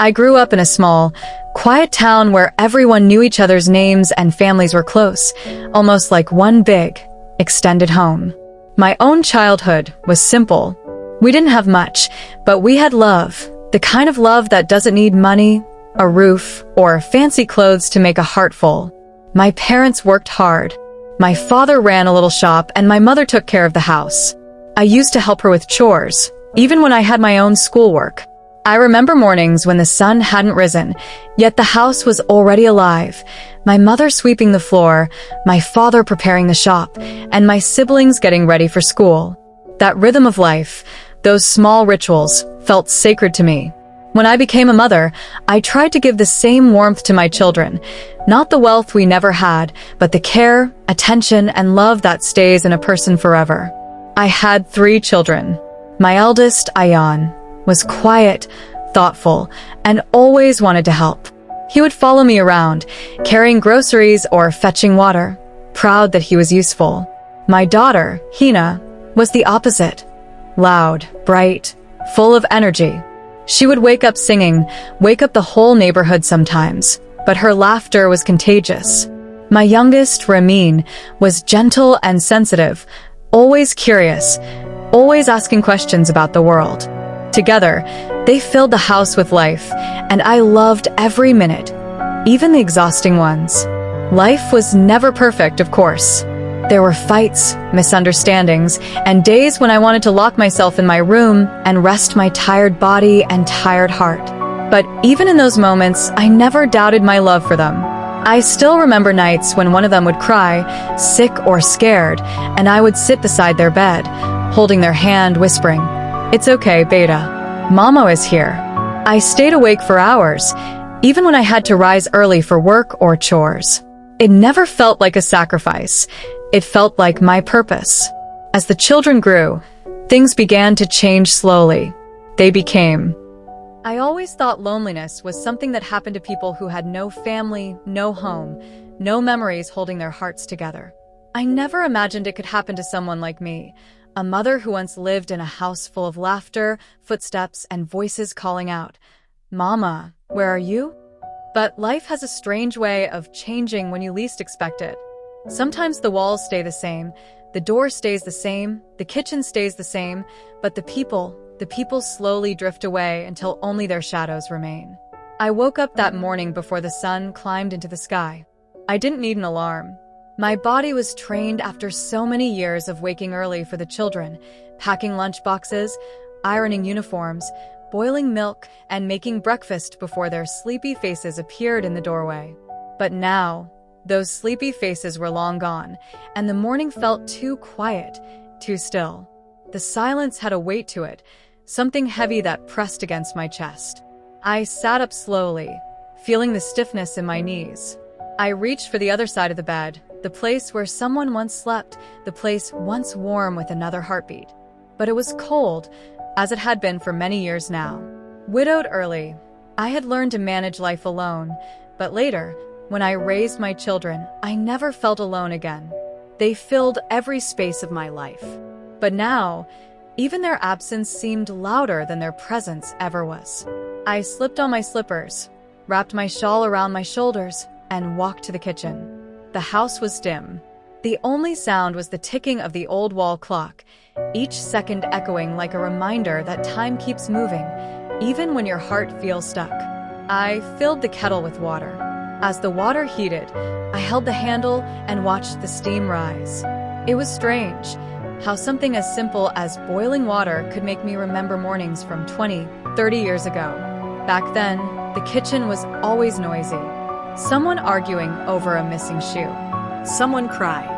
I grew up in a small, quiet town where everyone knew each other's names and families were close, almost like one big, extended home. My own childhood was simple. We didn't have much, but we had love, the kind of love that doesn't need money, a roof, or fancy clothes to make a heart full. My parents worked hard. My father ran a little shop and my mother took care of the house. I used to help her with chores, even when I had my own schoolwork. I remember mornings when the sun hadn't risen, yet the house was already alive. My mother sweeping the floor, my father preparing the shop, and my siblings getting ready for school. That rhythm of life, those small rituals, felt sacred to me. When I became a mother, I tried to give the same warmth to my children. Not the wealth we never had, but the care, attention, and love that stays in a person forever. I had 3 children. My eldest, Ayan, was quiet, thoughtful, and always wanted to help. He would follow me around, carrying groceries or fetching water, proud that he was useful. My daughter, Hina, was the opposite. Loud, bright, full of energy. She would wake up singing, wake up the whole neighborhood sometimes, but her laughter was contagious. My youngest, Ramin, was gentle and sensitive, always curious, always asking questions about the world. Together, they filled the house with life, and I loved every minute, even the exhausting ones. Life was never perfect, of course. There were fights, misunderstandings, and days when I wanted to lock myself in my room and rest my tired body and tired heart. But even in those moments, I never doubted my love for them. I still remember nights when one of them would cry, sick or scared, and I would sit beside their bed, holding their hand, whispering, "It's okay, Beta. Mama is here." I stayed awake for hours, even when I had to rise early for work or chores. It never felt like a sacrifice. It felt like my purpose. As the children grew, things began to change slowly. They became. I always thought loneliness was something that happened to people who had no family, no home, no memories holding their hearts together. I never imagined it could happen to someone like me, a mother who once lived in a house full of laughter, footsteps, and voices calling out, "Mama, where are you?" But life has a strange way of changing when you least expect it. Sometimes the walls stay the same, the door stays the same, the kitchen stays the same, but the people slowly drift away until only their shadows remain. I woke up that morning before the sun climbed into the sky. I didn't need an alarm. My body was trained after so many years of waking early for the children, packing lunch boxes, ironing uniforms, boiling milk, and making breakfast before their sleepy faces appeared in the doorway. But now, those sleepy faces were long gone, and the morning felt too quiet, too still. The silence had a weight to it, something heavy that pressed against my chest. I sat up slowly, feeling the stiffness in my knees. I reached for the other side of the bed, the place where someone once slept, the place once warm with another heartbeat. But it was cold, as it had been for many years now. Widowed early, I had learned to manage life alone, but later, when I raised my children, I never felt alone again. They filled every space of my life. But now, even their absence seemed louder than their presence ever was. I slipped on my slippers, wrapped my shawl around my shoulders, and walked to the kitchen. The house was dim. The only sound was the ticking of the old wall clock, each second echoing like a reminder that time keeps moving, even when your heart feels stuck. I filled the kettle with water. As the water heated, I held the handle and watched the steam rise. It was strange how something as simple as boiling water could make me remember mornings from 20, 30 years ago. Back then, the kitchen was always noisy. Someone arguing over a missing shoe. Someone cried.